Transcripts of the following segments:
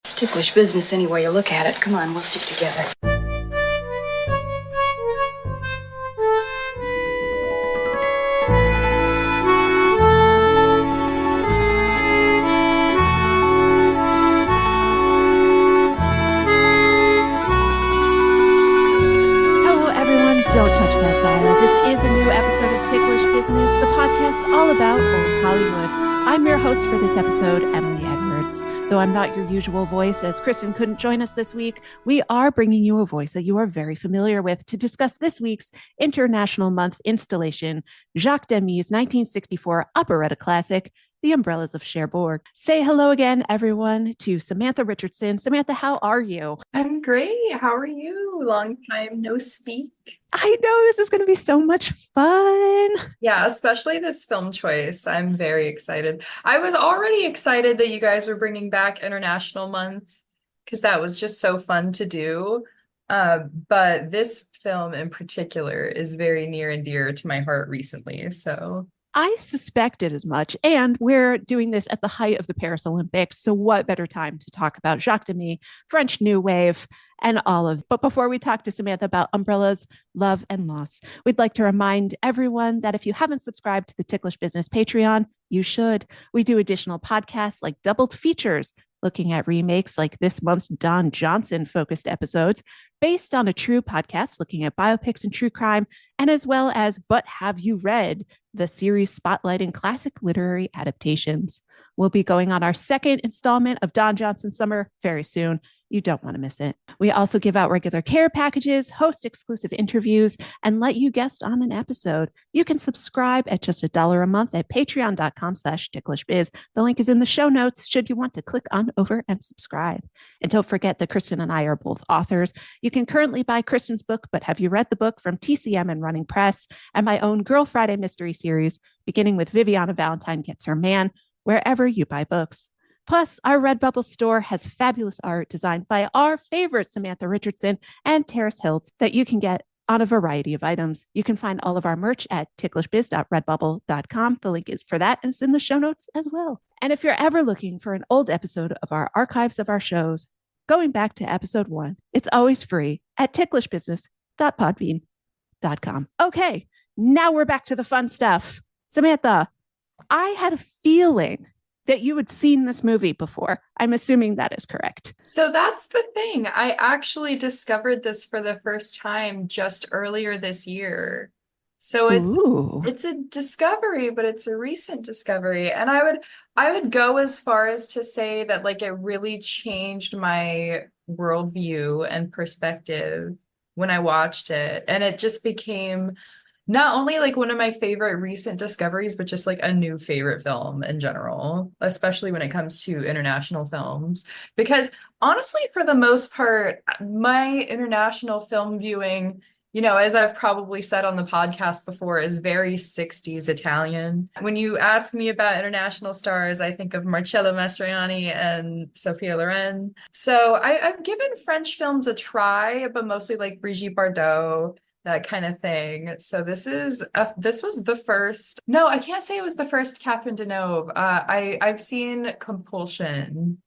It's ticklish business any way you look at it. Come on, we'll stick together. Hello, everyone. Don't touch that dial. This is a new episode of Ticklish Business, the podcast all about old Hollywood. I'm your host for this episode, Emily Edwards. Though I'm not your usual voice, as Kristen couldn't join us this week, we are bringing you a voice that you are very familiar with to discuss this week's International Month installation, Jacques Demy's 1964 operetta classic, The Umbrellas of Cherbourg. Say hello again, everyone, to Samantha Richardson. Samantha, how are you? I'm great. How are you? Long time no speak. I know this is going to be so much fun. Yeah, especially this film choice. I'm very excited. I was already excited that you guys were bringing back International Month because that was just so fun to do. But this film in particular is very near and dear to my heart recently. So I suspected as much. And we're doing this at the height of the Paris Olympics. So what better time to talk about Jacques Demy, French New Wave, and olive. But before we talk to Samantha about umbrellas, love, and loss, we'd like to remind everyone that if you haven't subscribed to the Ticklish Business Patreon, you should. We do additional podcasts like doubled features, looking at remakes like this month's Don Johnson focused episodes based on a true podcast looking at biopics and true crime, and as well as But Have You Read, the series spotlighting classic literary adaptations. We'll be going on our second installment of Don Johnson Summer very soon. You don't want to miss it. We also give out regular care packages, host exclusive interviews, and let you guest on an episode. You can subscribe at just $1 a month at patreon.com/ticklishbiz. The link is in the show notes should you want to click on over and subscribe. And don't forget that Kristen and I are both authors. You can currently buy Kristen's book, But Have You Read the Book from TCM and Running Press, and my own Girl Friday mystery series, beginning with Viviana Valentine Gets Her Man, wherever you buy books. Plus, our Redbubble store has fabulous art designed by our favorite Samantha Richardson and Terrace Hiltz that you can get on a variety of items. You can find all of our merch at ticklishbiz.redbubble.com. The link is for that and it's in the show notes as well. And if you're ever looking for an old episode of our archives of our shows, going back to episode 1, it's always free at ticklishbusiness.podbean.com. Okay, now we're back to the fun stuff. Samantha, I had a feeling that you had seen this movie before. I'm assuming that is correct. So that's the thing. I actually discovered this for the first time just earlier this year. So it's a discovery, but it's a recent discovery. And I would go as far as to say that like it really changed my worldview and perspective when I watched it. And it just became not only like one of my favorite recent discoveries, but just like a new favorite film in general, especially when it comes to international films. Because honestly, for the most part, my international film viewing, you know, as I've probably said on the podcast before, is very 60s Italian. When you ask me about international stars, I think of Marcello Mastroianni and Sophia Loren. So I've given French films a try, but mostly like Brigitte Bardot, that kind of thing. So this was the first. No, I can't say it was the first Catherine Deneuve. I've seen Compulsion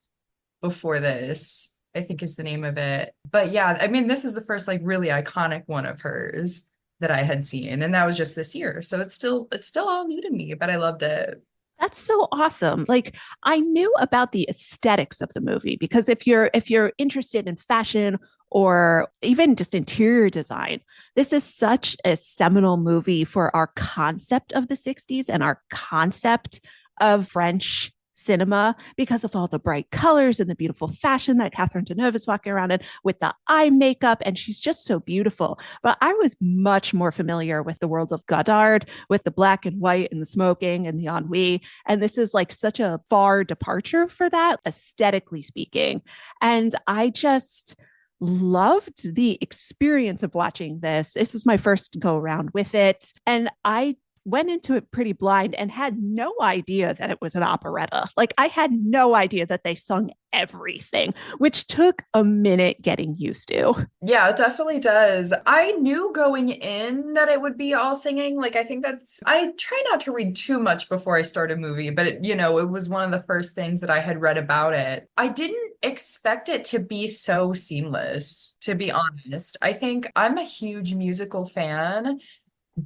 before this, I think is the name of it. But yeah, I mean, this is the first like really iconic one of hers that I had seen, and that was just this year. So it's still all new to me, but I loved it. That's so awesome. Like I knew about the aesthetics of the movie because if you're interested in fashion or even just interior design, this is such a seminal movie for our concept of the 60s and our concept of French cinema because of all the bright colors and the beautiful fashion that Catherine Deneuve is walking around in with the eye makeup. And she's just so beautiful. But I was much more familiar with the world of Godard, with the black and white and the smoking and the ennui. And this is like such a far departure for that, aesthetically speaking. And I just loved the experience of watching this. This was my first go around with it. And I went into it pretty blind and had no idea that it was an operetta. Like, I had no idea that they sung everything, which took a minute getting used to. Yeah, it definitely does. I knew going in that it would be all singing. Like, I try not to read too much before I start a movie, but it was one of the first things that I had read about it. I didn't expect it to be so seamless, to be honest. I think I'm a huge musical fan.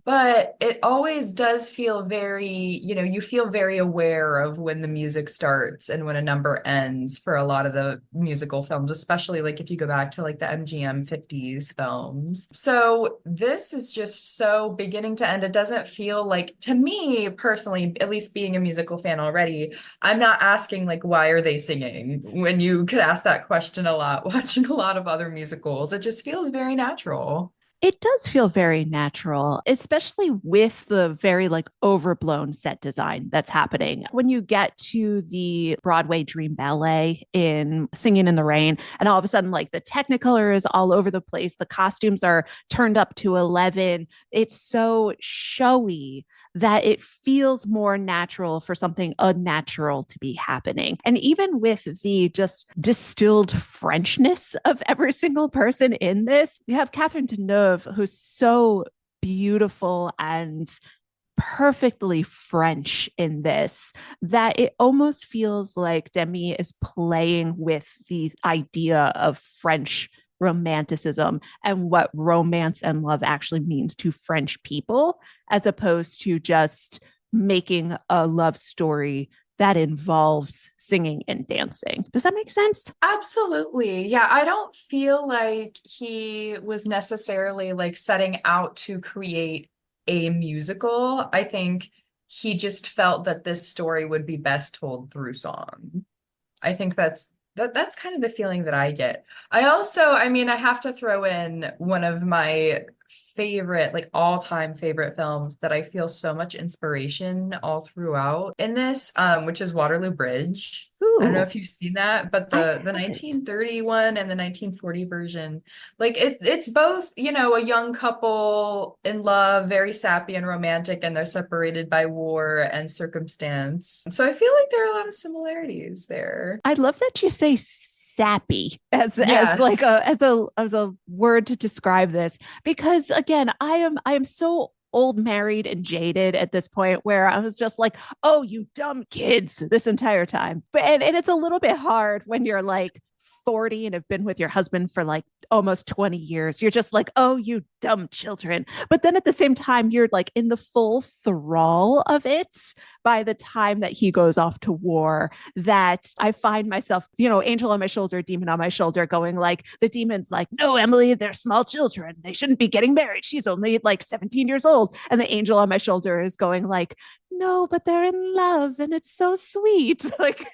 But it always does feel very, you feel very aware of when the music starts and when a number ends for a lot of the musical films, especially like if you go back to like the MGM 50s films. So this is just so beginning to end. It doesn't feel like, to me personally, at least being a musical fan already, I'm not asking like, why are they singing? When you could ask that question a lot, watching a lot of other musicals, it just feels very natural. It does feel very natural, especially with the very like overblown set design that's happening. When you get to the Broadway Dream Ballet in Singing in the Rain, and all of a sudden, like the Technicolor is all over the place, the costumes are turned up to 11. It's so showy that it feels more natural for something unnatural to be happening. And even with the just distilled Frenchness of every single person in this, you have Catherine Deneuve, who's so beautiful and perfectly French in this that it almost feels like Demy is playing with the idea of French romanticism and what romance and love actually means to French people, as opposed to just making a love story that involves singing and dancing. Does that make sense? Absolutely. Yeah, I don't feel like he was necessarily like setting out to create a musical. I think he just felt that this story would be best told through song. I think that's kind of the feeling that I get. I mean, I have to throw in one of my favorite, like all-time favorite films that I feel so much inspiration all throughout in this, which is Waterloo Bridge. I don't know Ooh, if you've seen that, but I the haven't. 1931 and the 1940 version, like it's both, a young couple in love, very sappy and romantic, and they're separated by war and circumstance. So I feel like there are a lot of similarities there. I love that you say sappy as like Yes. a word to describe this, because again, I am so old, married, and jaded at this point where I was just like, oh, you dumb kids this entire time. But and it's a little bit hard when you're like 40 and have been with your husband for like almost 20 years. You're just like, oh, you dumb children. But then at the same time, you're like in the full thrall of it by the time that he goes off to war, that I find myself, angel on my shoulder, demon on my shoulder, going like, the demon's like, no, Emily, they're small children. They shouldn't be getting married. She's only like 17 years old. And the angel on my shoulder is going like, no, but they're in love and it's so sweet. Like,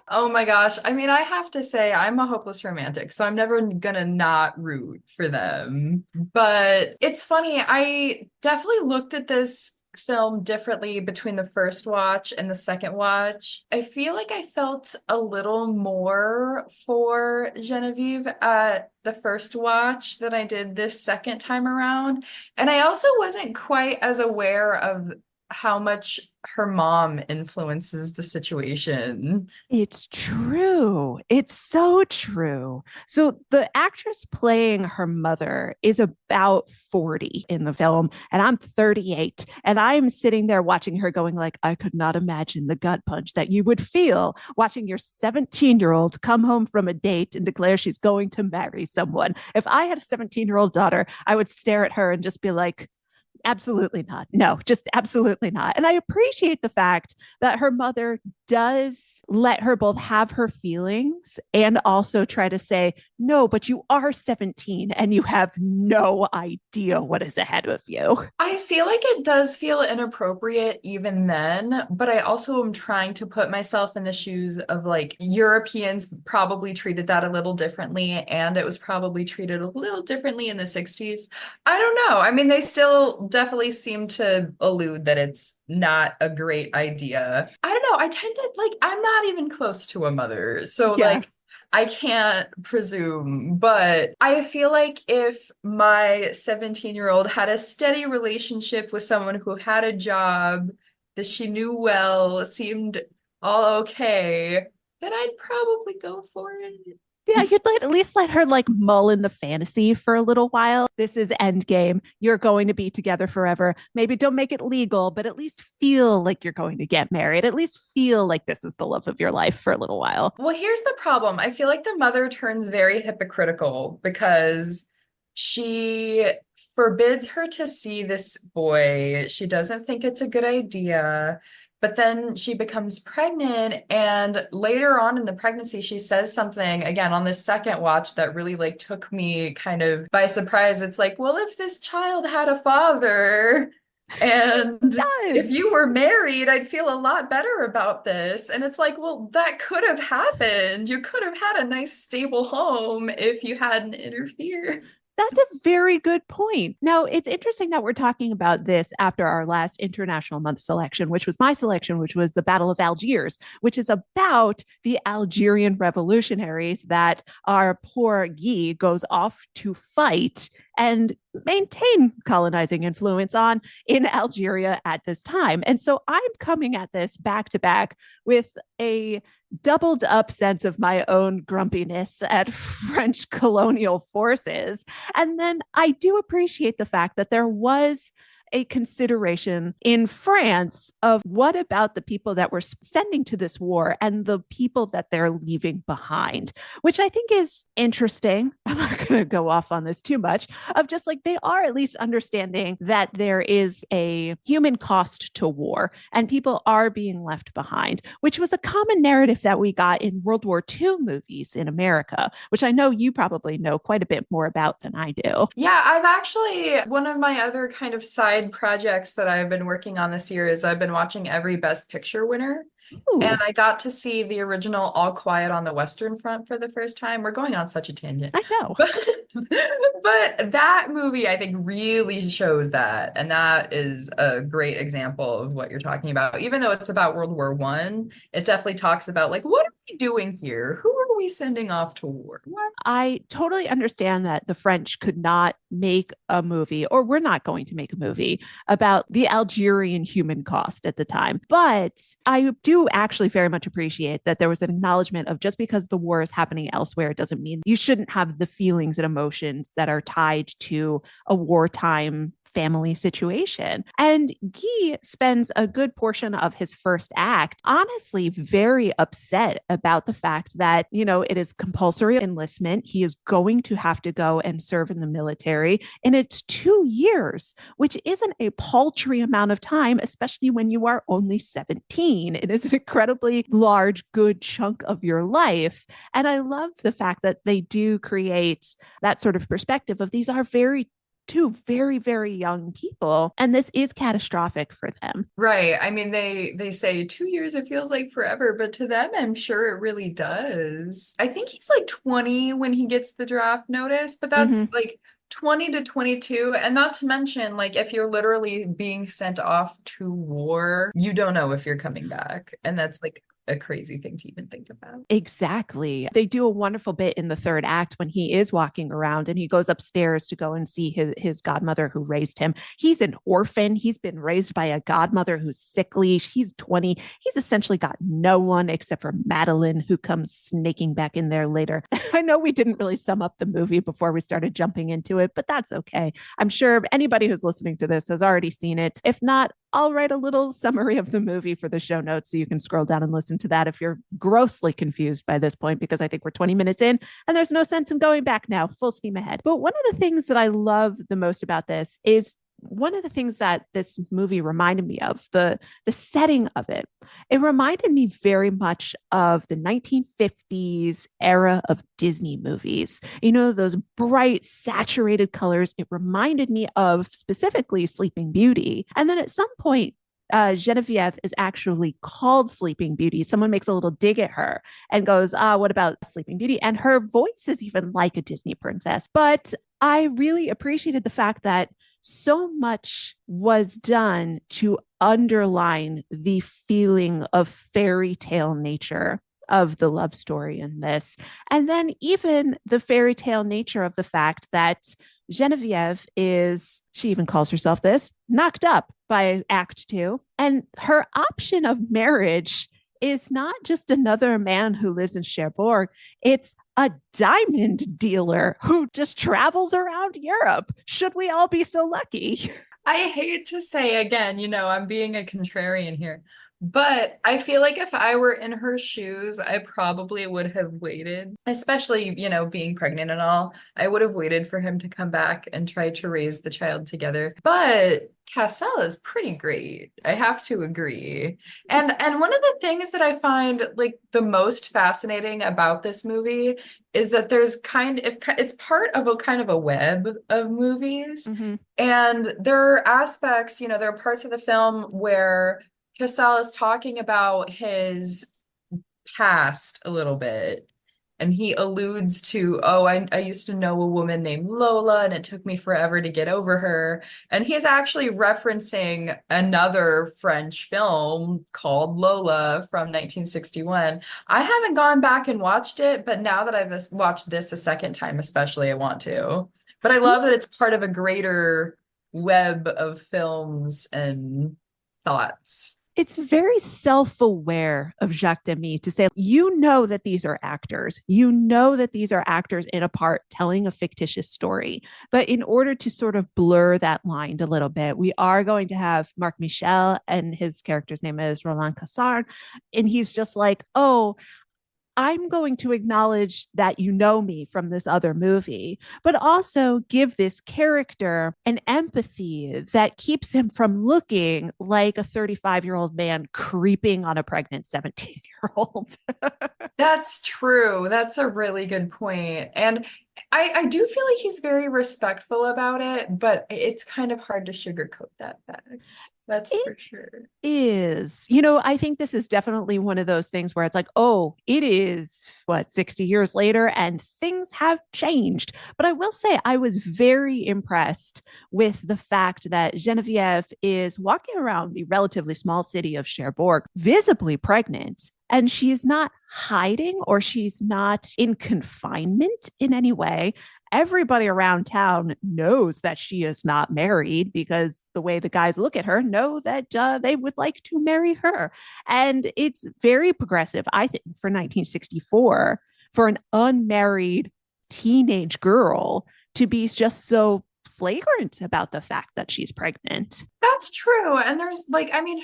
Oh my gosh. I mean, I have to say, I'm a hopeless romantic, so I'm never gonna not root for them. But it's funny, I definitely looked at this film differently between the first watch and the second watch. I feel like I felt a little more for Genevieve at the first watch than I did this second time around. And I also wasn't quite as aware of how much her mom influences the situation. it's true. It's so true. So the actress playing her mother is about 40 in the film, and I'm 38. And I'm sitting there watching her going like, I could not imagine the gut punch that you would feel watching your 17-year-old come home from a date and declare she's going to marry someone. If I had a 17-year-old daughter, I would stare at her and just be like, absolutely not. No, just absolutely not. And I appreciate the fact that her mother does let her both have her feelings and also try to say, no, but you are 17 and you have no idea what is ahead of you. I feel like it does feel inappropriate even then, but I also am trying to put myself in the shoes of like Europeans probably treated that a little differently, and it was probably treated a little differently in the 60s. I don't know. I mean, they still definitely seem to allude that it's not a great idea. I don't know. I tend to like, I'm not even close to a mother. So Yeah. like, I can't presume, but I feel like if my 17-year-old had a steady relationship with someone who had a job that she knew well, seemed all okay, then I'd probably go for it. Yeah, at least let her like mull in the fantasy for a little while. This is endgame. You're going to be together forever. Maybe don't make it legal, but at least feel like you're going to get married. At least feel like this is the love of your life for a little while. Well, here's the problem. I feel like the mother turns very hypocritical because she forbids her to see this boy. She doesn't think it's a good idea. But then she becomes pregnant, and later on in the pregnancy, she says something again on this second watch that really like took me kind of by surprise. It's like, well, if this child had a father and if you were married, I'd feel a lot better about this. And it's like, well, that could have happened. You could have had a nice, stable home if you hadn't interfered. That's a very good point. Now, it's interesting that we're talking about this after our last International Month selection, which was my selection, which was the Battle of Algiers, which is about the Algerian revolutionaries that our poor Guy goes off to fight and maintain colonizing influence on in Algeria at this time. And so I'm coming at this back to back with a doubled up sense of my own grumpiness at French colonial forces. And then I do appreciate the fact that there was a consideration in France of what about the people that we're sending to this war and the people that they're leaving behind, which I think is interesting. I'm not going to go off on this too much, of just like they are at least understanding that there is a human cost to war and people are being left behind, which was a common narrative that we got in World War II movies in America, which I know you probably know quite a bit more about than I do. Yeah, I've actually, one of my other kind of side projects that I've been working on this year is I've been watching every Best Picture winner. Ooh. And I got to see the original All Quiet on the Western Front for the first time. We're going on such a tangent. I know. But that movie, I think, really shows that. And that is a great example of what you're talking about. Even though it's about World War One, it definitely talks about, like, what are we doing here? Who are we sending off to war? What? I totally understand that the French could not make a movie, or we're not going to make a movie about the Algerian human cost at the time. But I do actually very much appreciate that there was an acknowledgement of just because the war is happening elsewhere, it doesn't mean you shouldn't have the feelings and emotions that are tied to a wartime family situation. And Guy spends a good portion of his first act, honestly, very upset about the fact that, you know, it is compulsory enlistment. He is going to have to go and serve in the military. And it's 2 years, which isn't a paltry amount of time, especially when you are only 17. It is an incredibly large, good chunk of your life. And I love the fact that they do create that sort of perspective of these are two very, very young people, and this is catastrophic for them. Right. I mean, they say 2 years, it feels like forever, but to them, I'm sure it really does. I think he's like 20 when he gets the draft notice, but that's like 20 to 22. And not to mention, like, if you're literally being sent off to war, you don't know if you're coming back. And that's like a crazy thing to even think about. Exactly. They do a wonderful bit in the third act when he is walking around and he goes upstairs to go and see his godmother who raised him. He's an orphan. He's been raised by a godmother who's sickly. He's 20. He's essentially got no one except for Madeline, who comes snaking back in there later. I know we didn't really sum up the movie before we started jumping into it, but that's okay. I'm sure anybody who's listening to this has already seen it. If not, I'll write a little summary of the movie for the show notes so you can scroll down and listen to that if you're grossly confused by this point, because I think we're 20 minutes in and there's no sense in going back now, full steam ahead. But one of the things that I love the most about this is one of the things that this movie reminded me of, the setting of it. It reminded me very much of the 1950s era of Disney movies. You know, those bright, saturated colors. It reminded me of specifically Sleeping Beauty. And then at some point, Genevieve is actually called Sleeping Beauty. Someone makes a little dig at her and goes, what about Sleeping Beauty? And her voice is even like a Disney princess. But I really appreciated the fact that so much was done to underline the feeling of fairy tale nature of the love story in this. And then even the fairy tale nature of the fact that Genevieve is, she even calls herself this, knocked up by Act Two. And her option of marriage is not just another man who lives in Cherbourg, it's a diamond dealer who just travels around Europe. Should we all be so lucky? I hate to say again, I'm being a contrarian here, but I feel like if I were in her shoes, I probably would have waited, especially, being pregnant and all. I would have waited for him to come back and try to raise the child together. But Cassel is pretty great. I have to agree. And one of the things that I find like the most fascinating about this movie is that it's part of a kind of a web of movies. Mm-hmm. And there are aspects, there are parts of the film where Cassel is talking about his past a little bit. And he alludes to, I used to know a woman named Lola, and it took me forever to get over her. And he's actually referencing another French film called Lola from 1961. I haven't gone back and watched it, but now that I've watched this a second time, especially, I want to. But I love that it's part of a greater web of films and thoughts. It's very self-aware of Jacques Demy to say, that these are actors. That these are actors in a part telling a fictitious story. But in order to sort of blur that line a little bit, we are going to have Marc Michel, and his character's name is Roland Cassard. And he's just like, I'm going to acknowledge that you know me from this other movie, but also give this character an empathy that keeps him from looking like a 35-year-old man creeping on a pregnant 17-year-old. That's true. That's a really good point. And I do feel like he's very respectful about it, but it's kind of hard to sugarcoat that fact. That's for sure. Is. I think this is definitely one of those things where it's like, it is 60 years later and things have changed. But I will say I was very impressed with the fact that Genevieve is walking around the relatively small city of Cherbourg, visibly pregnant. And she's not hiding, or she's not in confinement in any way. Everybody around town knows that she is not married, because the way the guys look at her know that they would like to marry her. And it's very progressive, I think, for 1964, for an unmarried teenage girl to be just so flagrant about the fact that she's pregnant. That's true. And there's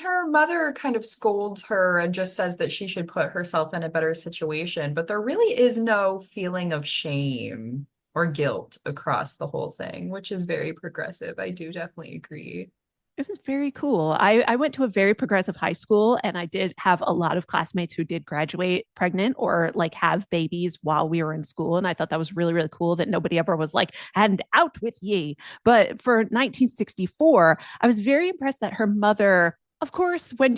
her mother kind of scolds her and just says that she should put herself in a better situation, but there really is no feeling of shame or guilt across the whole thing, which is very progressive. I do definitely agree. It was very cool. I went to a very progressive high school, and I did have a lot of classmates who did graduate pregnant or have babies while we were in school. And I thought that was really, really cool that nobody ever was like, and out with ye. But for 1964, I was very impressed that her mother, of course, when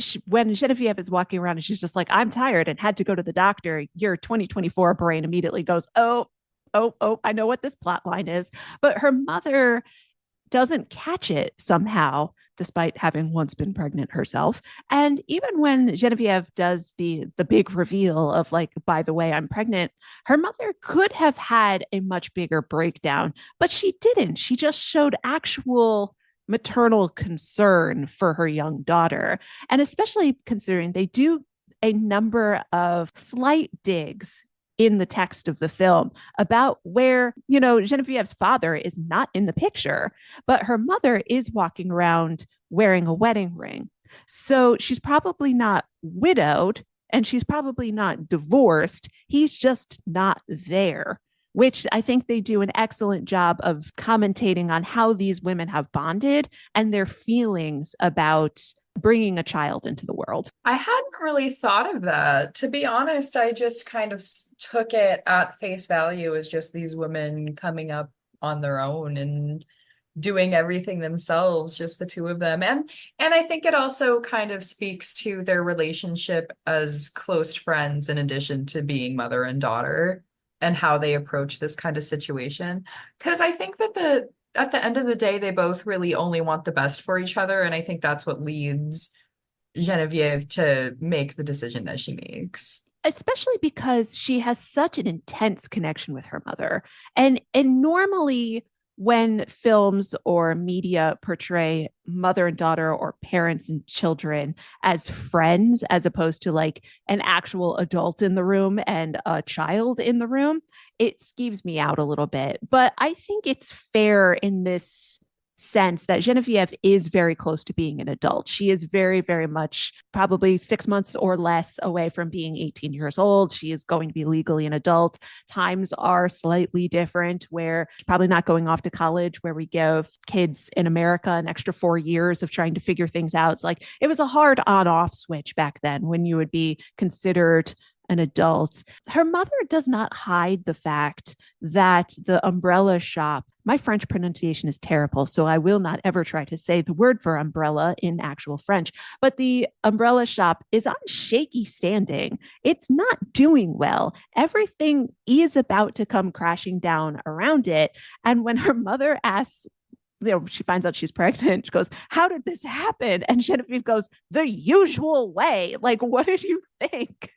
Genevieve is walking around and she's just like, I'm tired and had to go to the doctor, your 2024 brain immediately goes, oh, I know what this plot line is. But her mother doesn't catch it somehow, despite having once been pregnant herself. And even when Genevieve does the big reveal of by the way, I'm pregnant, her mother could have had a much bigger breakdown, but she didn't. She just showed actual maternal concern for her young daughter. And especially considering they do a number of slight digs in the text of the film about where, Genevieve's father is not in the picture, but her mother is walking around wearing a wedding ring. So she's probably not widowed, and she's probably not divorced. He's just not there, which I think they do an excellent job of commentating on how these women have bonded and their feelings about bringing a child into the world. I hadn't really thought of that. To be honest, I just kind of took it at face value as just these women coming up on their own and doing everything themselves, just the two of them. And I think it also kind of speaks to their relationship as close friends, in addition to being mother and daughter, and how they approach this kind of situation. Because I think that at the end of the day, they both really only want the best for each other. And I think that's what leads Genevieve to make the decision that she makes. especially because she has such an intense connection with her mother. And normally when films or media portray mother and daughter or parents and children as friends as opposed to like an actual adult in the room and a child in the room, it skeeves me out a little bit. But I think it's fair in this sense that Genevieve is very close to being an adult. She is very, very much probably 6 months or less away from being 18 years old. She is going to be legally an adult. Times are slightly different where she's probably not going off to college, where we give kids in America an extra 4 years of trying to figure things out. It's like it was a hard on off switch back then when you would be considered an adult. Her mother does not hide the fact that the umbrella shop, my French pronunciation is terrible, so I will not ever try to say the word for umbrella in actual French, but the umbrella shop is on shaky standing. It's not doing well. Everything is about to come crashing down around it. And when her mother asks, she finds out she's pregnant. She goes, "How did this happen?" And Genevieve goes, "The usual way." Like, what did you think?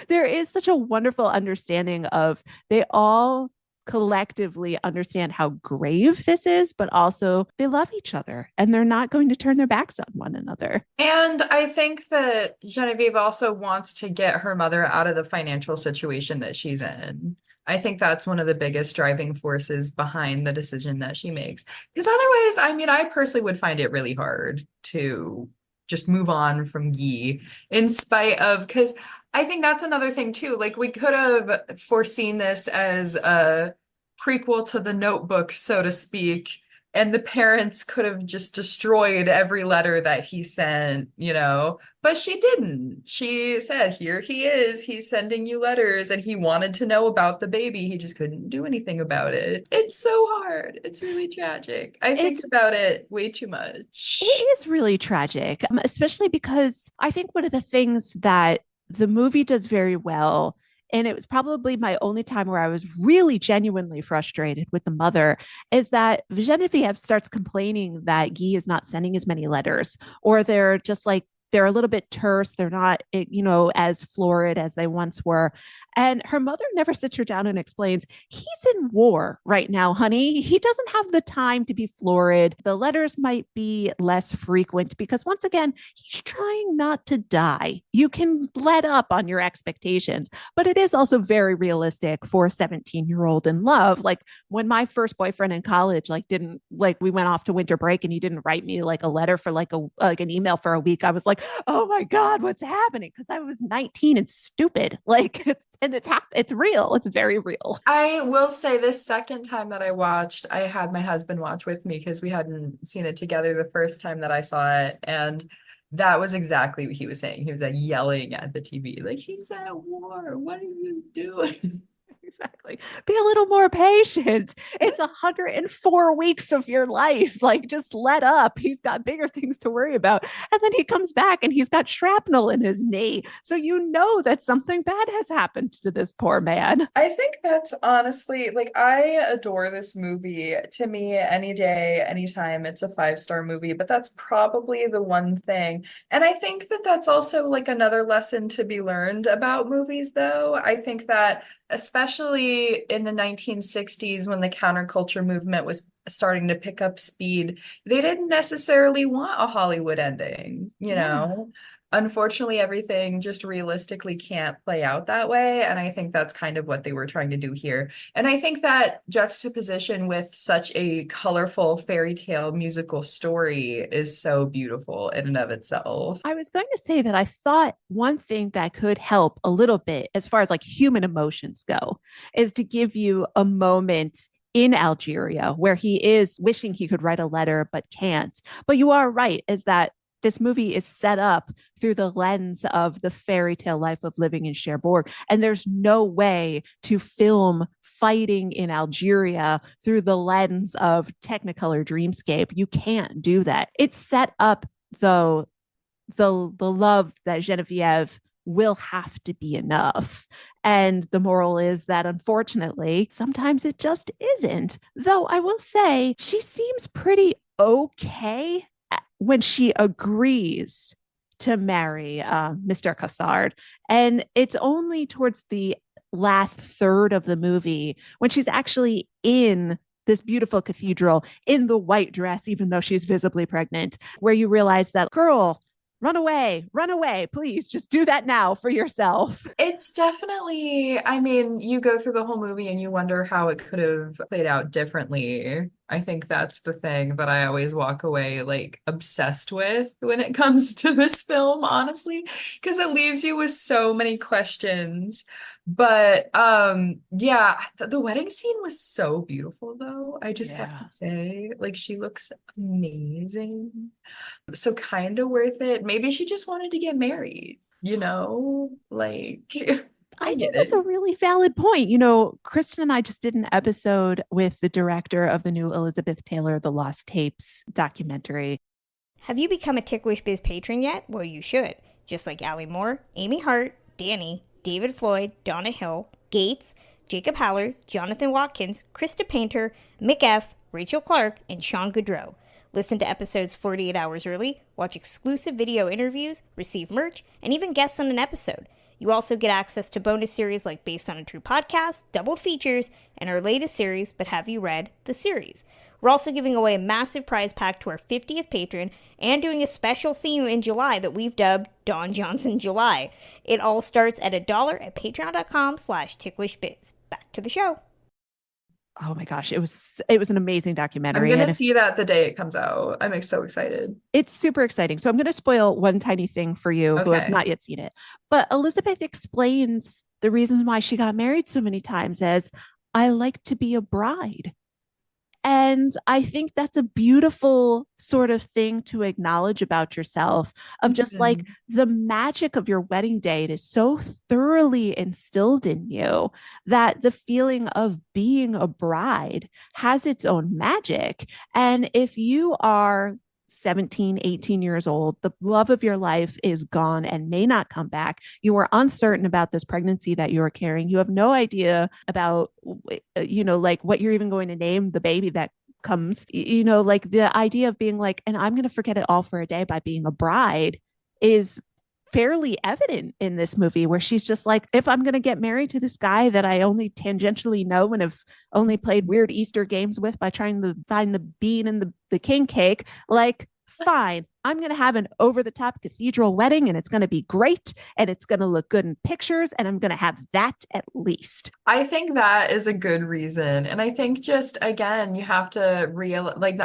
There is such a wonderful understanding of they all collectively understand how grave this is, but also they love each other and they're not going to turn their backs on one another. And I think that Genevieve also wants to get her mother out of the financial situation that she's in. I think that's one of the biggest driving forces behind the decision that she makes. Because otherwise, I mean, I personally would find it really hard to just move on from Guy in spite of, because I think that's another thing too. Like we could have foreseen this as a prequel to The Notebook, so to speak, and the parents could have just destroyed every letter that he sent, but she didn't. She said, "Here he is, he's sending you letters," and he wanted to know about the baby. He just couldn't do anything about it. It's so hard. It's really tragic. I think about it way too much. It is really tragic, especially because I think one of the things that the movie does very well, and it was probably my only time where I was really genuinely frustrated with the mother, is that Genevieve starts complaining that Guy is not sending as many letters, or they're just like, they're a little bit terse. They're not, as florid as they once were. And her mother never sits her down and explains, he's in war right now, honey. He doesn't have the time to be florid. The letters might be less frequent because, once again, he's trying not to die. You can let up on your expectations, but it is also very realistic for a 17-year-old in love. Like when my first boyfriend in college, we went off to winter break and he didn't write me like a letter for like an email for a week. I was like, oh my God, what's happening? Because I was 19 and stupid. And it's real. It's very real. I will say this second time that I watched, I had my husband watch with me because we hadn't seen it together the first time that I saw it. And that was exactly what he was saying. He was like yelling at the TV, like, he's at war. What are you doing? Exactly. Be a little more patient. It's 104 weeks of your life. Like, just let up. He's got bigger things to worry about. And then he comes back and he's got shrapnel in his knee. So you know that something bad has happened to this poor man. I think that's honestly, like, I adore this movie. To me, any day, anytime, it's a 5-star movie, but that's probably the one thing. And I think that that's also like another lesson to be learned about movies, though. I think that especially in the 1960s when the counterculture movement was starting to pick up speed, they didn't necessarily want a Hollywood ending, Unfortunately, everything just realistically can't play out that way. And I think that's kind of what they were trying to do here. And I think that juxtaposition with such a colorful fairy tale musical story is so beautiful in and of itself. I was going to say that I thought one thing that could help a little bit as far as like human emotions go is to give you a moment in Algeria where he is wishing he could write a letter but can't. But you are right, is that this movie is set up through the lens of the fairy tale life of living in Cherbourg. And there's no way to film fighting in Algeria through the lens of Technicolor Dreamscape. You can't do that. It's set up, though, the love that Genevieve will have to be enough. And the moral is that, unfortunately, sometimes it just isn't. Though I will say she seems pretty okay when she agrees to marry Mr. Cassard. And it's only towards the last third of the movie when she's actually in this beautiful cathedral in the white dress, even though she's visibly pregnant, where you realize that, girl, run away, please just do that now for yourself. It's definitely, I mean, you go through the whole movie and you wonder how it could have played out differently. I think that's the thing that I always walk away like obsessed with when it comes to this film, honestly, because it leaves you with so many questions. But yeah, the wedding scene was so beautiful though. I just have to say, like, she looks amazing. So kind of worth it. Maybe she just wanted to get married, like I get think that's it. a really valid point. Kristen and I just did an episode with the director of the new Elizabeth Taylor, The Lost Tapes documentary. Have you become a Ticklish Biz patron yet? Well, you should. Just like Allie Moore, Amy Hart, Danny, David Floyd, Donna Hill, Gates, Jacob Haller, Jonathan Watkins, Krista Painter, Mick F., Rachel Clark, and Shawn Goodreau. Listen to episodes 48 hours early, watch exclusive video interviews, receive merch, and even guests on an episode. You also get access to bonus series like Based on a True Podcast, doubled features, and our latest series, But Have You Read? The Series. We're also giving away a massive prize pack to our 50th patron and doing a special theme in July that we've dubbed Don Johnson July. It all starts at $1 at patreon.com/ticklishbiz. Back to the show. Oh my gosh, it was an amazing documentary. I'm gonna see that the day it comes out. I'm so excited. It's super exciting. So I'm going to spoil one tiny thing for you who have not yet seen it. But Elizabeth explains the reasons why she got married so many times as, I like to be a bride. And I think that's a beautiful sort of thing to acknowledge about yourself, of just like the magic of your wedding date is so thoroughly instilled in you that the feeling of being a bride has its own magic. And if you are 17, 18 years old, the love of your life is gone and may not come back. You are uncertain about this pregnancy that you are carrying. You have no idea about, like what you're even going to name the baby that comes, like the idea of being like, and I'm going to forget it all for a day by being a bride is fairly evident in this movie, where she's just like, if I'm going to get married to this guy that I only tangentially know and have only played weird Easter games with by trying to find the bean and the king cake, like, fine, I'm going to have an over-the-top cathedral wedding and it's going to be great and it's going to look good in pictures and I'm going to have that at least. I think that is a good reason. And I think just, again, you have to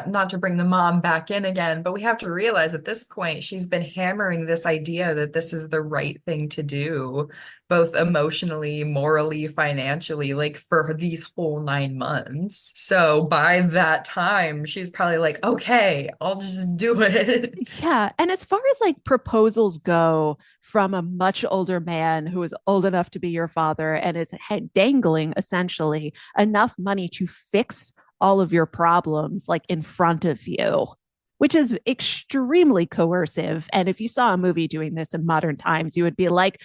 not to bring the mom back in again, but we have to realize at this point, she's been hammering this idea that this is the right thing to do, both emotionally, morally, financially, like for these whole 9 months. So by that time, she's probably like, okay, I'll just do it. Yeah. And as far as like proposals go from a much older man who is old enough to be your father and is dangling essentially enough money to fix all of your problems like in front of you, which is extremely coercive. And if you saw a movie doing this in modern times, you would be like,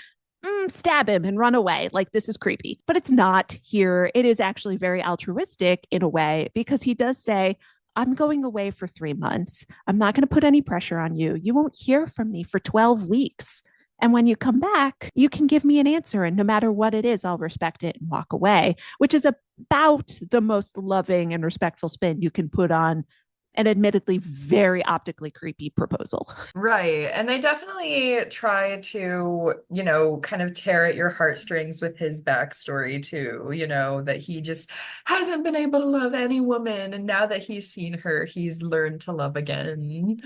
stab him and run away. Like, this is creepy. But it's not here. It is actually very altruistic in a way, because he does say, I'm going away for 3 months. I'm not going to put any pressure on you. You won't hear from me for 12 weeks. And when you come back, you can give me an answer. And no matter what it is, I'll respect it and walk away, which is about the most loving and respectful spin you can put on an admittedly very optically creepy proposal. Right. And they definitely try to, kind of tear at your heartstrings with his backstory too, that he just hasn't been able to love any woman. And now that he's seen her, he's learned to love again.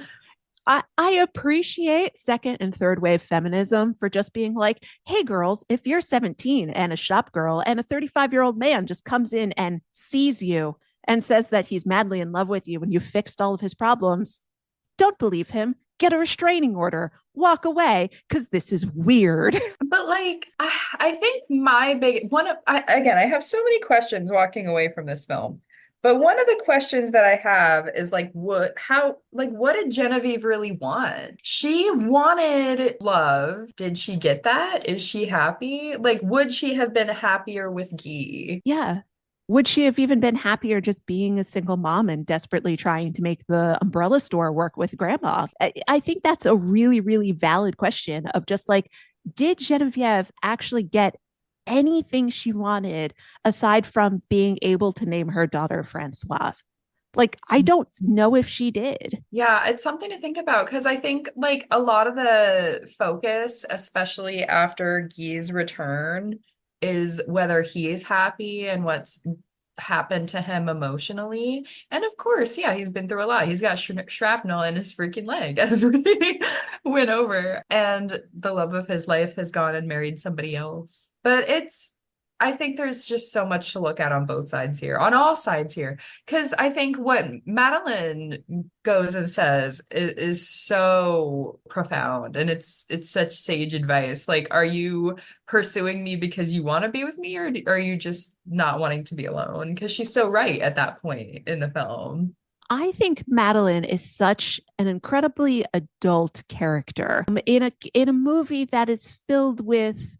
I appreciate second and third wave feminism for just being like, hey, girls, if you're 17 and a shop girl and a 35-year-old man just comes in and sees you and says that he's madly in love with you when you fixed all of his problems, don't believe him. Get a restraining order. Walk away, because this is weird. But like, I think my big one of again, I have so many questions walking away from this film. But one of the questions that I have is like, what did Genevieve really want? She wanted love. Did she get that? Is she happy? Like, would she have been happier with Guy? Yeah. Would she have even been happier just being a single mom and desperately trying to make the umbrella store work with grandma? I think that's a really, really valid question of just like, did Genevieve actually get anything she wanted aside from being able to name her daughter Francoise? Like, I don't know if she did. Yeah, it's something to think about because I think like a lot of the focus, especially after Guy's return, is whether he is happy and what's happened to him emotionally. And of course, yeah, he's been through a lot. He's got shrapnel in his freaking leg as we went over, and the love of his life has gone and married somebody else. But I think there's just so much to look at on both sides here, on all sides here. Because I think what Madeline goes and says is so profound, and it's such sage advice. Like, are you pursuing me because you want to be with me, or are you just not wanting to be alone? Because she's so right at that point in the film. I think Madeline is such an incredibly adult character in a movie that is filled with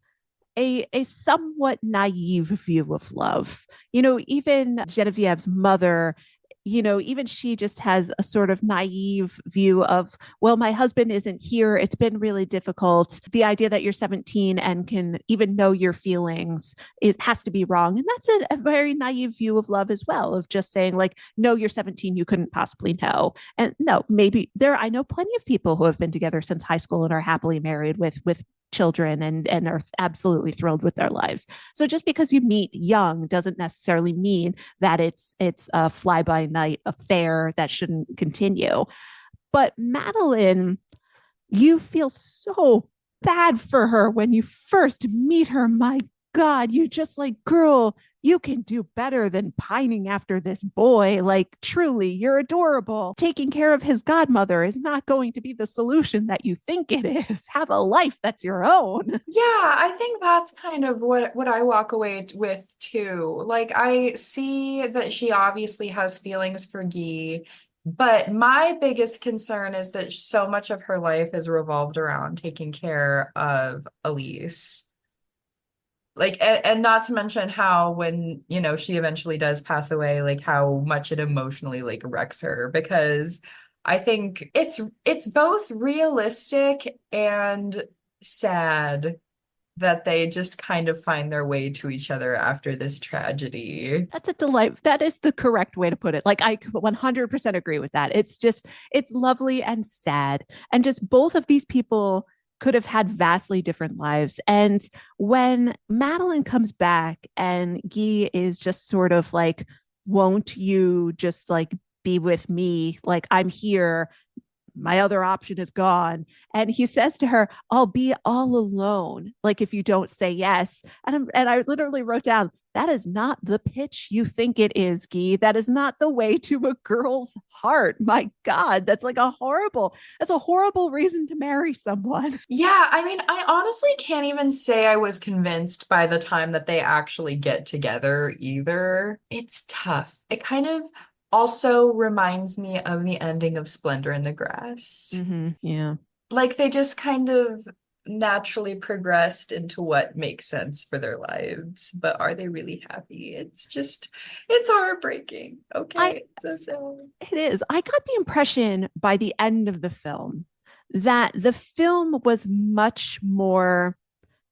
a somewhat naive view of love. Even Genevieve's mother, even she just has a sort of naive view of, well, my husband isn't here. It's been really difficult. The idea that you're 17 and can even know your feelings, it has to be wrong. And that's a very naive view of love as well, of just saying, like, no, you're 17, you couldn't possibly know. And no, maybe I know plenty of people who have been together since high school and are happily married with children and are absolutely thrilled with their lives. So just because you meet young doesn't necessarily mean that it's a fly by night affair that shouldn't continue. But Madeline, you feel so bad for her when you first meet her. My God, you just like, girl, you can do better than pining after this boy. Like, truly, you're adorable. Taking care of his godmother is not going to be the solution that you think it is. Have a life that's your own. Yeah, I think that's kind of what I walk away with too. Like, I see that she obviously has feelings for Guy, but my biggest concern is that so much of her life is revolved around taking care of Elise. Like, and not to mention how when, she eventually does pass away, like how much it emotionally like wrecks her, because I think it's both realistic and sad that they just kind of find their way to each other after this tragedy. That's a delight. That is the correct way to put it. Like, I 100% agree with that. It's lovely and sad. And just both of these people could have had vastly different lives. And when Madeline comes back and Guy is just sort of like, won't you just like be with me? Like, I'm here. My other option is gone. And he says to her, I'll be all alone. Like, if you don't say yes. And I literally wrote down, that is not the pitch you think it is, Guy. That is not the way to a girl's heart. My God, that's a horrible reason to marry someone. Yeah, I mean, I honestly can't even say I was convinced by the time that they actually get together either. It's tough. It kind of also reminds me of the ending of Splendor in the Grass. Mm-hmm. Yeah. Like, they just kind of naturally progressed into what makes sense for their lives, but are they really happy? It's heartbreaking. Okay, so sad. It is. I got the impression by the end of the film that the film was much more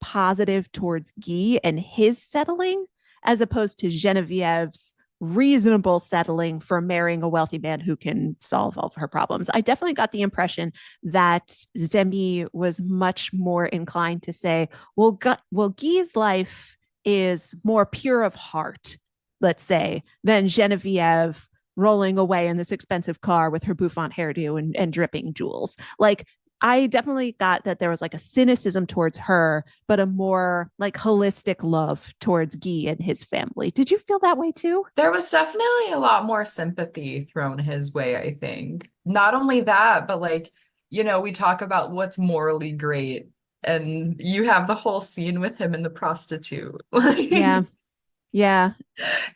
positive towards Guy and his settling, as opposed to Genevieve's reasonable settling for marrying a wealthy man who can solve all of her problems. I definitely got the impression that Demi was much more inclined to say, well, Guy's life is more pure of heart, let's say, than Genevieve rolling away in this expensive car with her bouffant hairdo and dripping jewels. Like, I definitely got that there was like a cynicism towards her, but a more like holistic love towards Guy and his family. Did you feel that way too? There was definitely a lot more sympathy thrown his way, I think. Not only that, but like, we talk about what's morally great, and you have the whole scene with him and the prostitute. Yeah. Yeah.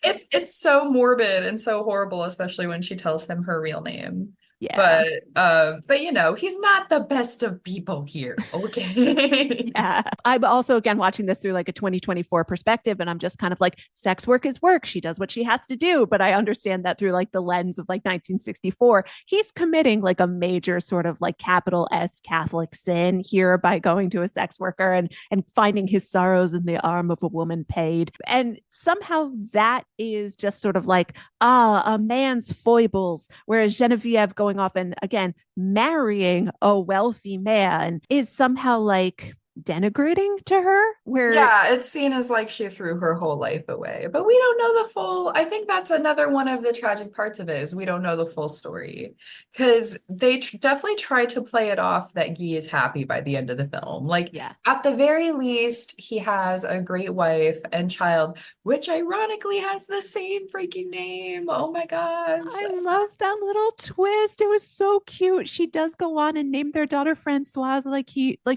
It's so morbid and so horrible, especially when she tells him her real name. Yeah. But you know, he's not the best of people here. Okay. Yeah. I'm also, again, watching this through like a 2024 perspective. And I'm just kind of like, sex work is work. She does what she has to do. But I understand that through like the lens of like 1964, he's committing like a major sort of like capital S Catholic sin here by going to a sex worker and finding his sorrows in the arm of a woman paid. And somehow that is just sort of like, a man's foibles. Whereas Genevieve going off and again, marrying a wealthy man is somehow like denigrating to her, where Yeah, it's seen as like she threw her whole life away, but we don't know the full. I think that's another one of the tragic parts of it is we don't know the full story because they definitely try to play it off that Guy is happy by the end of the film. Like, yeah, at the very least, he has a great wife and child, which ironically has the same freaking name. Oh my gosh. I love that little twist. It was so cute. She does go on and name their daughter Francoise like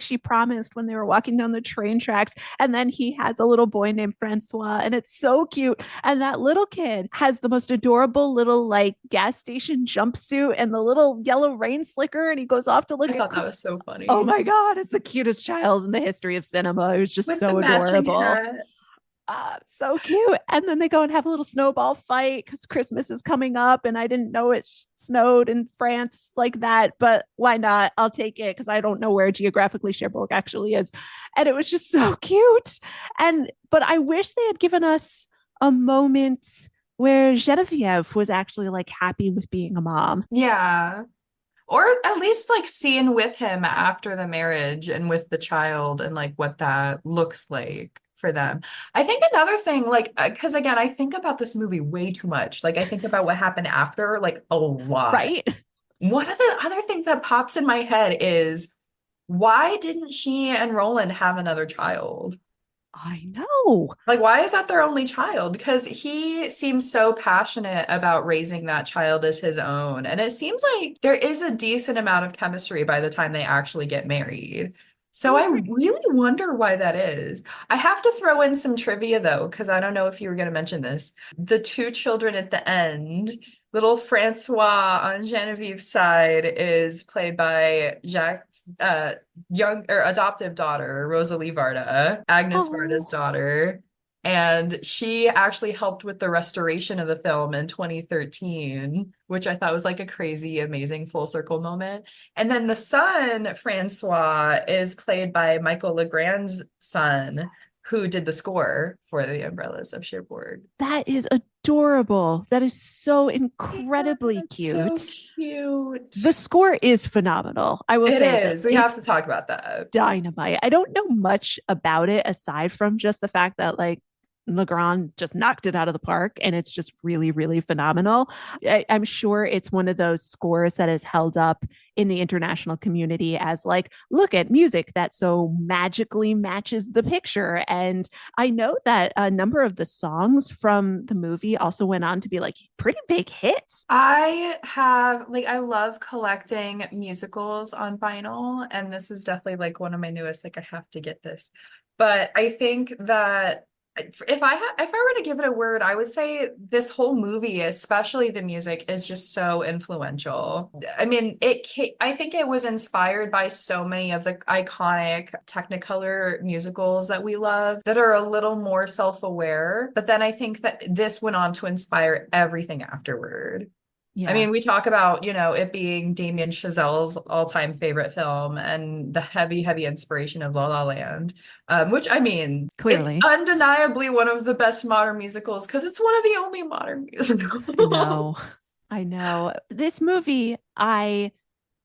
she promised when they were walking down the train tracks. And then he has a little boy named Francois, and it's so cute. And that little kid has the most adorable little like gas station jumpsuit and the little yellow rain slicker, and he goes off to look I at thought that was so funny. Oh my God, it's the cutest child in the history of cinema. It was just With so the matching adorable. hat. So cute. And then they go and have a little snowball fight because Christmas is coming up. And I didn't know it snowed in France like that, but why not? I'll take it because I don't know where geographically Cherbourg actually is. And it was just so cute. But I wish they had given us a moment where Genevieve was actually like happy with being a mom. Yeah. Or at least like seeing with him after the marriage and with the child and like what that looks like for them. I think another thing, like, because again, I think about this movie way too much. Like, I think about what happened after, like, a lot. Right? One of the other things that pops in my head is why didn't she and Roland have another child? I know. Like, why is that their only child? Because he seems so passionate about raising that child as his own. And it seems like there is a decent amount of chemistry by the time they actually get married. So I really wonder why that is. I have to throw in some trivia though, because I don't know if you were going to mention this. The two children at the end, little Francois on Genevieve's side is played by Jacques' young or adoptive daughter, Rosalie Varda, Agnes Varda's daughter. And she actually helped with the restoration of the film in 2013, which I thought was like a crazy, amazing full circle moment. And then the son, Francois, is played by Michael Legrand's son, who did the score for the Umbrellas of Cherbourg. That is adorable. That is so incredibly cute. So cute. The score is phenomenal. I will say it is. We have to talk about that. Dynamite. I don't know much about it aside from just the fact that like Legrand just knocked it out of the park and it's just really, really phenomenal. I'm sure it's one of those scores that is held up in the international community as like, look at music that so magically matches the picture. And I know that a number of the songs from the movie also went on to be like pretty big hits. I love collecting musicals on vinyl, and this is definitely like one of my newest, like I have to get this. But I think that if I were to give it a word, I would say this whole movie, especially the music, is just so influential. I mean, I think it was inspired by so many of the iconic Technicolor musicals that we love that are a little more self-aware. But then I think that this went on to inspire everything afterward. Yeah. I mean, we talk about, it being Damien Chazelle's all-time favorite film and the heavy, heavy inspiration of La La Land, which, I mean, clearly, it's undeniably one of the best modern musicals because it's one of the only modern musicals. I know. This movie, I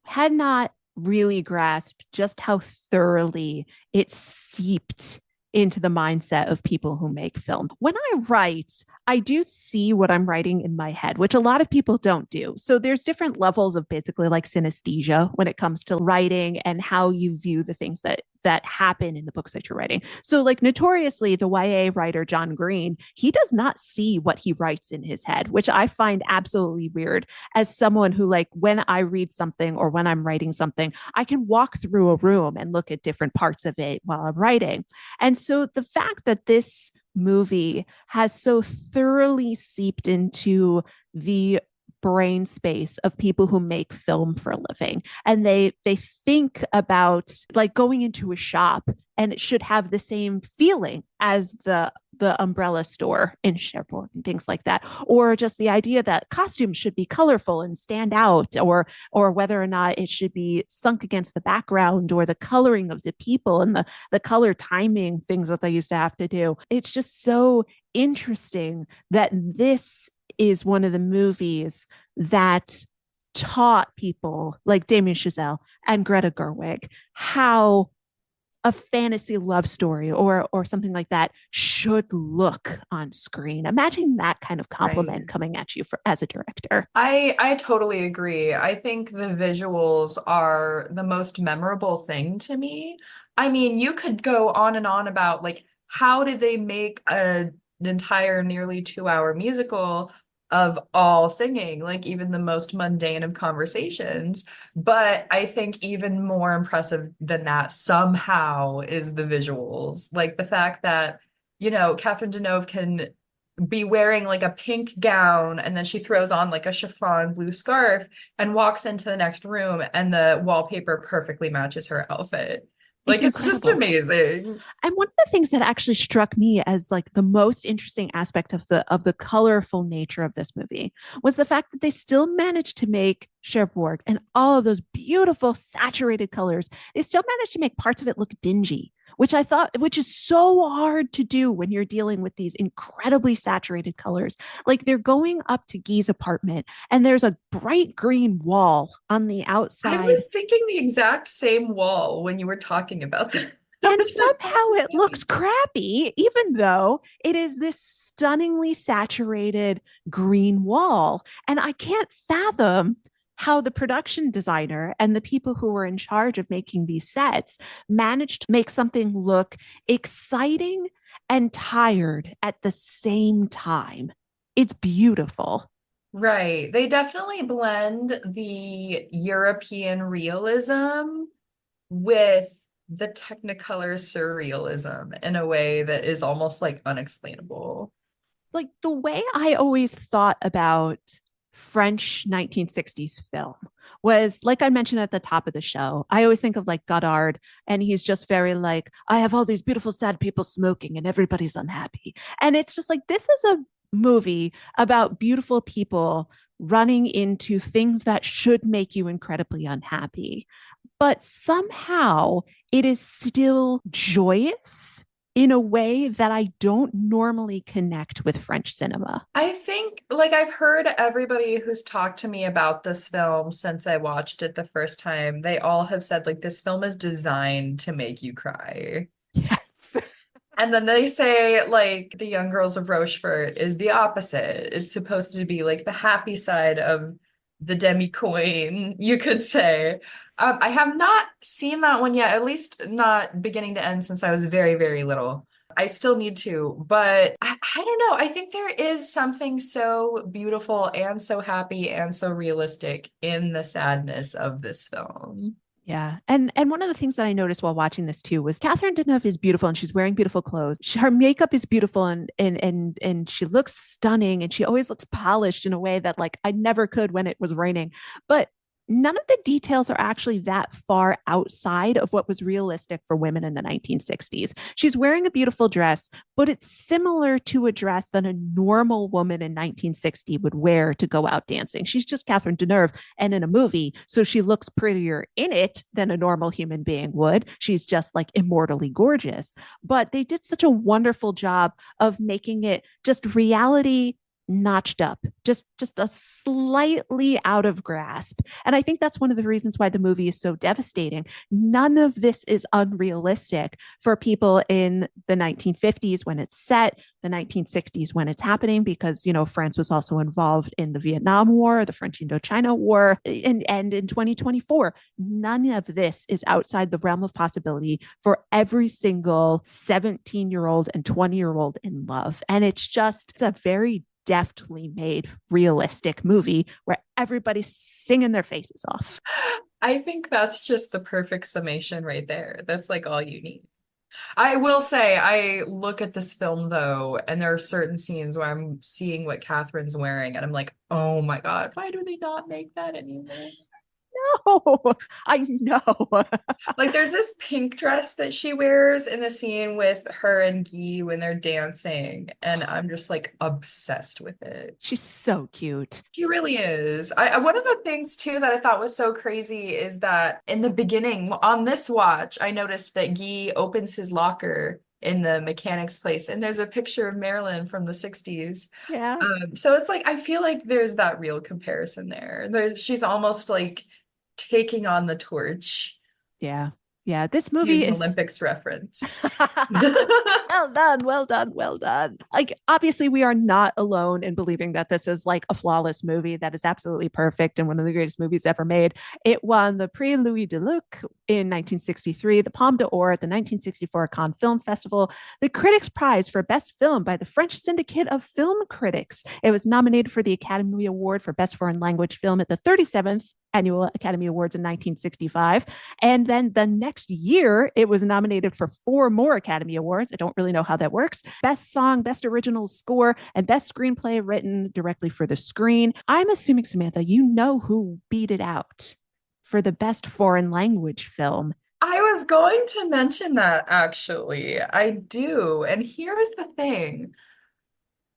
had not really grasped just how thoroughly it seeped into the mindset of people who make film. When I write, I do see what I'm writing in my head, which a lot of people don't do. So there's different levels of basically like synesthesia when it comes to writing and how you view the things that happen in the books that you're writing. So like notoriously, the YA writer John Green, he does not see what he writes in his head, which I find absolutely weird as someone who like when I read something or when I'm writing something, I can walk through a room and look at different parts of it while I'm writing. And so the fact that this movie has so thoroughly seeped into the brain space of people who make film for a living. And they think about like going into a shop, and it should have the same feeling as the umbrella store in Cherbourg and things like that. Or just the idea that costumes should be colorful and stand out, or whether or not it should be sunk against the background, or the coloring of the people and the color timing things that they used to have to do. It's just so interesting that this is one of the movies that taught people like Damien Chazelle and Greta Gerwig how a fantasy love story or something like that should look on screen. Imagine that kind of compliment coming at you as a director. I totally agree. I think the visuals are the most memorable thing to me. I mean, you could go on and on about like how did they make an entire nearly 2-hour musical of all singing, like even the most mundane of conversations. But I think even more impressive than that somehow is the visuals. Like the fact that, Catherine Deneuve can be wearing like a pink gown, and then she throws on like a chiffon blue scarf and walks into the next room, and the wallpaper perfectly matches her outfit. Like it's just amazing. And one of the things that actually struck me as like the most interesting aspect of the colorful nature of this movie was the fact that they still managed to make Cherbourg and all of those beautiful saturated colors. They still managed to make parts of it look dingy, which is so hard to do when you're dealing with these incredibly saturated colors. Like they're going up to Guy's apartment, and there's a bright green wall on the outside. I was thinking the exact same wall when you were talking about that. And somehow it looks crappy, even though it is this stunningly saturated green wall. And I can't fathom how the production designer and the people who were in charge of making these sets managed to make something look exciting and tired at the same time. It's beautiful. Right. They definitely blend the European realism with the Technicolor surrealism in a way that is almost like unexplainable. Like the way I always thought about French 1960s film was, like I mentioned at the top of the show, I always think of like Godard, and he's just very like, I have all these beautiful sad people smoking and everybody's unhappy. And it's just like, this is a movie about beautiful people running into things that should make you incredibly unhappy, but somehow it is still joyous in a way that I don't normally connect with French cinema. I think, like, I've heard everybody who's talked to me about this film since I watched it the first time, they all have said, like, this film is designed to make you cry. Yes. And then they say, like, The Young Girls of Rochefort is the opposite. It's supposed to be, like, the happy side of the demi-coin, you could say. I have not seen that one yet, at least not beginning to end, since I was very, very little. I still need to, but I don't know. I think there is something so beautiful and so happy and so realistic in the sadness of this film. Yeah. And one of the things that I noticed while watching this too was Catherine Deneuve is beautiful and she's wearing beautiful clothes. Her makeup is beautiful and she looks stunning, and she always looks polished in a way that like I never could when it was raining. But none of the details are actually that far outside of what was realistic for women in the 1960s. She's wearing a beautiful dress, but it's similar to a dress that a normal woman in 1960 would wear to go out dancing. She's just Catherine Deneuve and in a movie, so she looks prettier in it than a normal human being would. She's just like immortally gorgeous. But they did such a wonderful job of making it just reality notched up, just a slightly out of grasp. And I think that's one of the reasons why the movie is so devastating. None of this is unrealistic for people in the 1950s when it's set, the 1960s when it's happening, because, you know, France was also involved in the Vietnam War, the French Indochina War, and in 2024, none of this is outside the realm of possibility for every single 17-year-old and 20-year-old in love. And it's a very deftly made realistic movie where everybody's singing their faces off. I think that's just the perfect summation right there. That's like all you need. I will say, I look at this film though, and there are certain scenes where I'm seeing what Catherine's wearing, and I'm like, oh my God, why do they not make that anymore? No, I know. Like, there's this pink dress that she wears in the scene with her and Guy when they're dancing, and I'm just like obsessed with it. She's so cute. She really is. One of the things too that I thought was so crazy is that in the beginning on this watch, I noticed that Guy opens his locker in the mechanic's place, and there's a picture of Marilyn from the 60s. Yeah. So it's like I feel like there's that real comparison there. She's almost like taking on the torch. Yeah. Yeah. This movie Use an is Olympics reference. well done, well done, well done. Like, obviously, we are not alone in believing that this is like a flawless movie that is absolutely perfect and one of the greatest movies ever made. It won the Prix Louis de Luc in 1963, the Palme d'Or at the 1964 Cannes Film Festival, the Critics' Prize for Best Film by the French Syndicate of Film Critics. It was nominated for the Academy Award for Best Foreign Language Film at the 37th Annual Academy Awards in 1965. And then the next year, it was nominated for 4 more Academy Awards. I don't really know how that works. Best Song, Best Original Score, and Best Screenplay written directly for the screen. I'm assuming, Samantha, you know who beat it out for the Best Foreign Language Film. I was going to mention that, actually. I do. And here's the thing.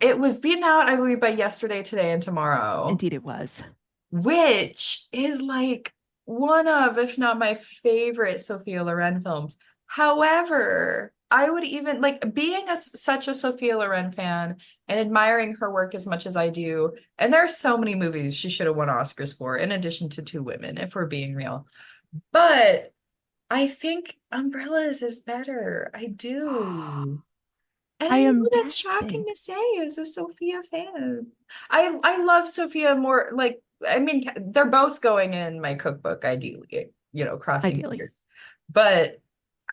It was beaten out, I believe, by Yesterday, Today, and Tomorrow. Indeed it was. Which is like one of, if not my favorite Sophia Loren films. However, I would even like being such a Sophia Loren fan and admiring her work as much as I do. And there are so many movies she should have won Oscars for, in addition to Two Women, if we're being real. But I think Umbrellas is better. I do. And I know that's shocking to say as a Sophia fan. I love Sophia more, like, I mean, they're both going in my cookbook, ideally, crossing fingers. But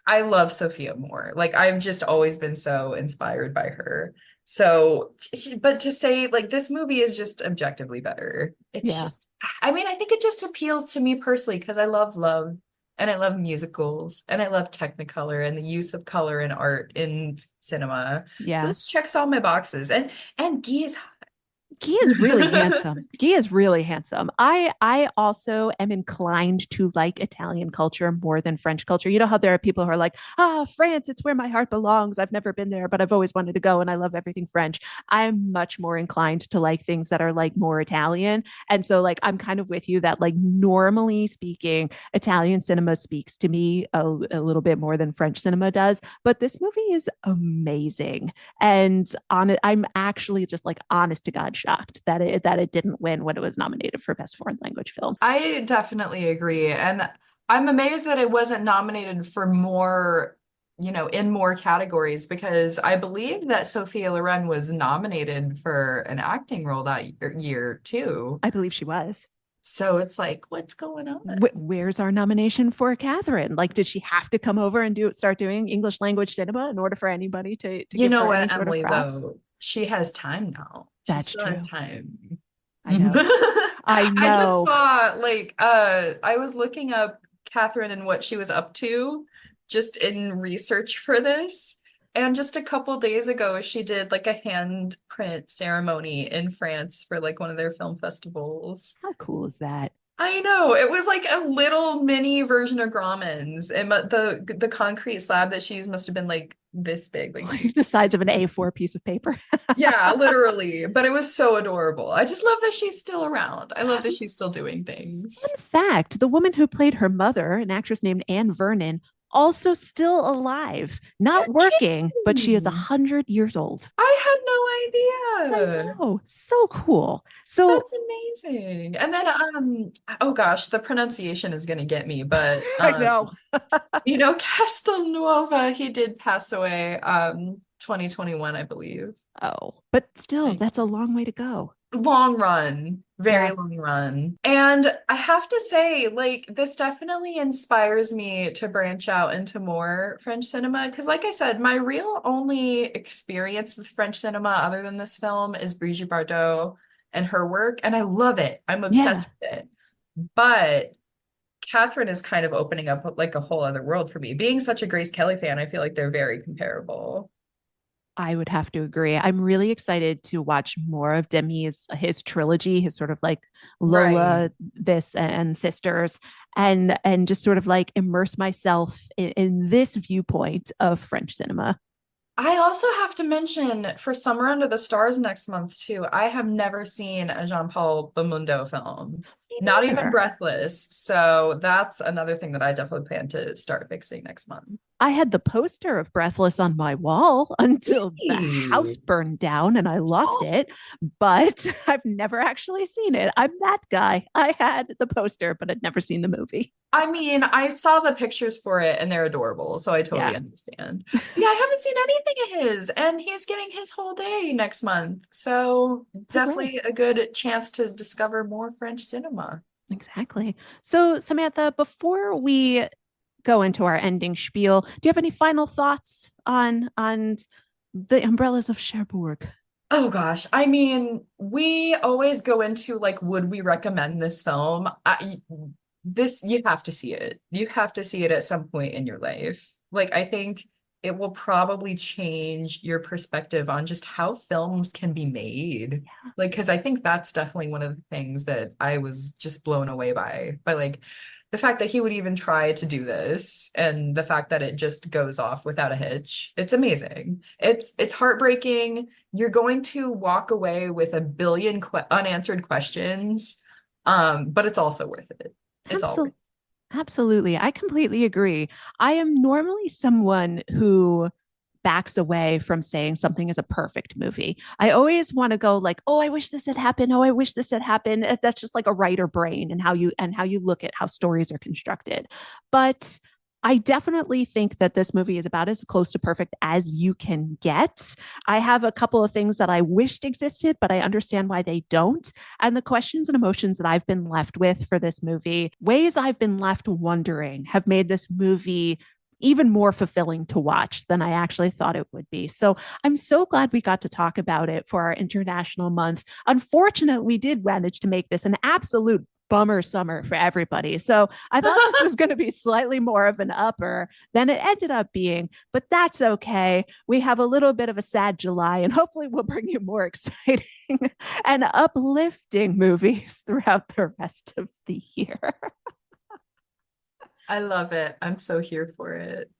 I love Sophia more. Like, I've just always been so inspired by her. So, but to say, like, this movie is just objectively better. It's just, I mean, I think it just appeals to me personally because I love and I love musicals and I love Technicolor and the use of color and art in cinema. Yeah. So this checks all my boxes. And Guy is hot. Guy is really handsome. Guy is really handsome. I also am inclined to like Italian culture more than French culture. You know how there are people who are like, France, it's where my heart belongs. I've never been there, but I've always wanted to go and I love everything French. I'm much more inclined to like things that are like more Italian. And so like, I'm kind of with you that like normally speaking, Italian cinema speaks to me a little bit more than French cinema does. But this movie is amazing. And I'm actually just like honest to God shocked that it didn't win when it was nominated for Best Foreign Language Film. I definitely agree. And I'm amazed that it wasn't nominated for more, in more categories, because I believe that Sophia Loren was nominated for an acting role that year too. I believe she was. So it's like, what's going on? Where's our nomination for Catherine? Like, did she have to come over and start doing English language cinema in order for anybody to give her any sort of props? Though, she has time now. That's true. Has time. I know. I know. I just saw, like, I was looking up Catherine and what she was up to just in research for this. And just a couple days ago, she did like a handprint ceremony in France for like one of their film festivals. How cool is that? I know. It was like a little mini version of Grauman's, and the concrete slab that she used must have been like this big, like the size of an A4 piece of paper. Yeah, literally. But it was so adorable. I just love that she's still around. I love that she's still doing things. Fun fact, the woman who played her mother, an actress named Anne Vernon, also still alive, not working, but she is 100 years old. I had no idea. I know. So cool. So that's amazing. And then oh gosh, the pronunciation is gonna get me, but I know. Castelnuova, he did pass away 2021, I believe. Oh, but still, that's a long way to go. Long run, very long run. And I have to say, like, this definitely inspires me to branch out into more French cinema, because like I said, my real only experience with French cinema other than this film is Brigitte Bardot and her work, and I love it. I'm obsessed with it. But Catherine is kind of opening up like a whole other world for me. Being such a Grace Kelly fan, I feel like they're very comparable. I would have to agree. I'm really excited to watch more of Demy's his trilogy, his sort of like Right. Lola, this and sisters, and just sort of like immerse myself in this viewpoint of French cinema. I also have to mention for Summer Under the Stars next month too. I have never seen a Jean-Paul Belmondo film, Me not even neither. Breathless. So that's another thing that I definitely plan to start fixing next month. I had the poster of Breathless on my wall until the house Really? burned down and I lost it, but I've never actually seen it. I'm that guy. I had the poster, but I'd never seen the movie. I mean, I saw the pictures for it and they're adorable, so I totally Yeah. understand. Yeah, I haven't seen anything of his, and he's getting his whole day next month. So Hooray. definitely a good chance to discover more French cinema. Exactly. So, Samantha, before we go into our ending spiel, do you have any final thoughts on the Umbrellas of Cherbourg? Oh gosh, I mean, we always go into like, would we recommend this film? This you have to see it. You have to see it at some point in your life. Like, I think it will probably change your perspective on just how films can be made. Like, because I think that's definitely one of the things that I was just blown away by like the fact that he would even try to do this and the fact that it just goes off without a hitch. It's amazing. It's heartbreaking. You're going to walk away with a billion unanswered questions, but it's also worth it. It's all worth Absolutely. Absolutely. I completely agree. I am normally someone who backs away from saying something is a perfect movie. I always want to go like, "Oh, I wish this had happened. Oh, I wish this had happened." That's just like a writer brain and how you look at how stories are constructed. But I definitely think that this movie is about as close to perfect as you can get. I have a couple of things that I wished existed, but I understand why they don't. And the questions and emotions that I've been left with for this movie, ways I've been left wondering, have made this movie even more fulfilling to watch than I actually thought it would be. So I'm so glad we got to talk about it for our International Month. Unfortunately, we did manage to make this an absolute bummer summer for everybody. So I thought this was going to be slightly more of an upper than it ended up being, but that's okay. We have a little bit of a sad July, and hopefully we'll bring you more exciting and uplifting movies throughout the rest of the year. I love it. I'm so here for it.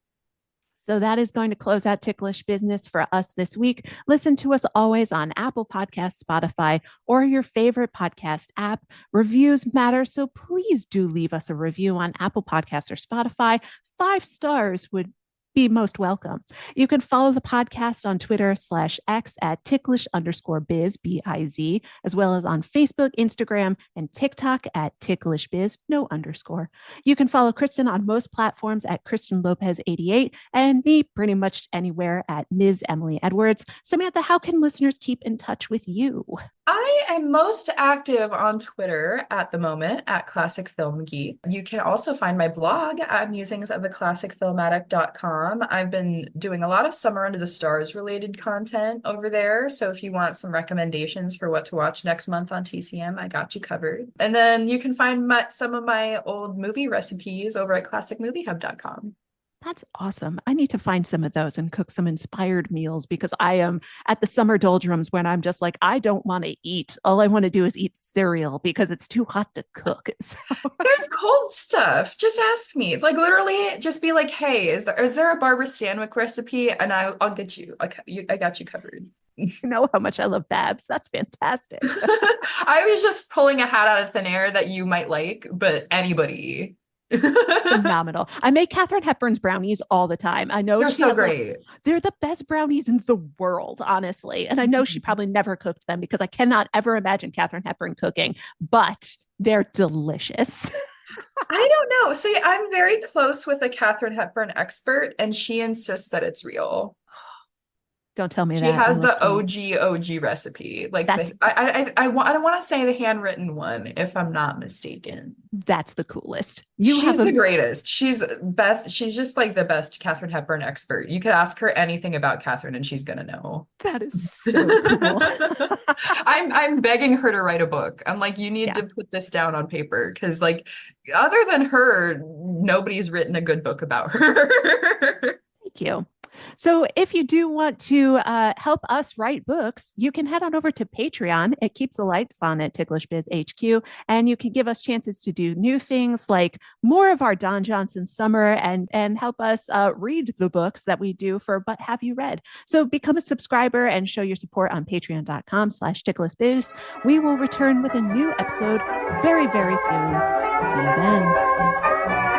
So that is going to close out Ticklish Business for us this week. Listen to us always on Apple Podcasts, Spotify, or your favorite podcast app. Reviews matter, so please do leave us a review on Apple Podcasts or Spotify. 5 stars would be most welcome. You can follow the podcast on Twitter/X at ticklish_biz, B-I-Z, as well as on Facebook, Instagram, and TikTok at ticklishbiz, no underscore. You can follow Kristen on most platforms at Kristen Lopez 88 and me pretty much anywhere at Ms. Emily Edwards. Samantha, how can listeners keep in touch with you? I am most active on Twitter at the moment at Classic Film Geek. You can also find my blog at musingsofaClassicFilmaddict.com. I've been doing a lot of Summer Under the Stars related content over there. So if you want some recommendations for what to watch next month on TCM, I got you covered. And then you can find some of my old movie recipes over at ClassicMovieHub.com. That's awesome. I need to find some of those and cook some inspired meals because I am at the summer doldrums when I'm just like, I don't want to eat. All I want to do is eat cereal because it's too hot to cook. So. There's cold stuff. Just ask me. Like literally, just be like, "Hey, is there a Barbara Stanwyck recipe?" And I'll get you. I got you covered. You know how much I love Babs. That's fantastic. I was just pulling a hat out of thin air that you might like, but anybody. Phenomenal. I make Katharine Hepburn's brownies all the time. I know They're she so has great. they're the best brownies in the world, honestly. And I know she probably never cooked them because I cannot ever imagine Katharine Hepburn cooking, but they're delicious. I don't know. See, I'm very close with a Katharine Hepburn expert, and she insists that it's real. Don't tell me She that. has the OG recipe. Like That's I don't want to say the handwritten one, if I'm not mistaken. That's the coolest. She's the greatest. She's just like the best Katharine Hepburn expert. You could ask her anything about Katharine and she's gonna know. That is so cool. I'm begging her to write a book. I'm like, you need to put this down on paper, because like other than her, nobody's written a good book about her. Thank you. So if you do want to help us write books, you can head on over to Patreon. It keeps the lights on at Ticklish Biz HQ, and you can give us chances to do new things like more of our Don Johnson summer and help us read the books that we do for But Have You Read? So become a subscriber and show your support on patreon.com/TicklishBiz. We will return with a new episode very, very soon. See you then.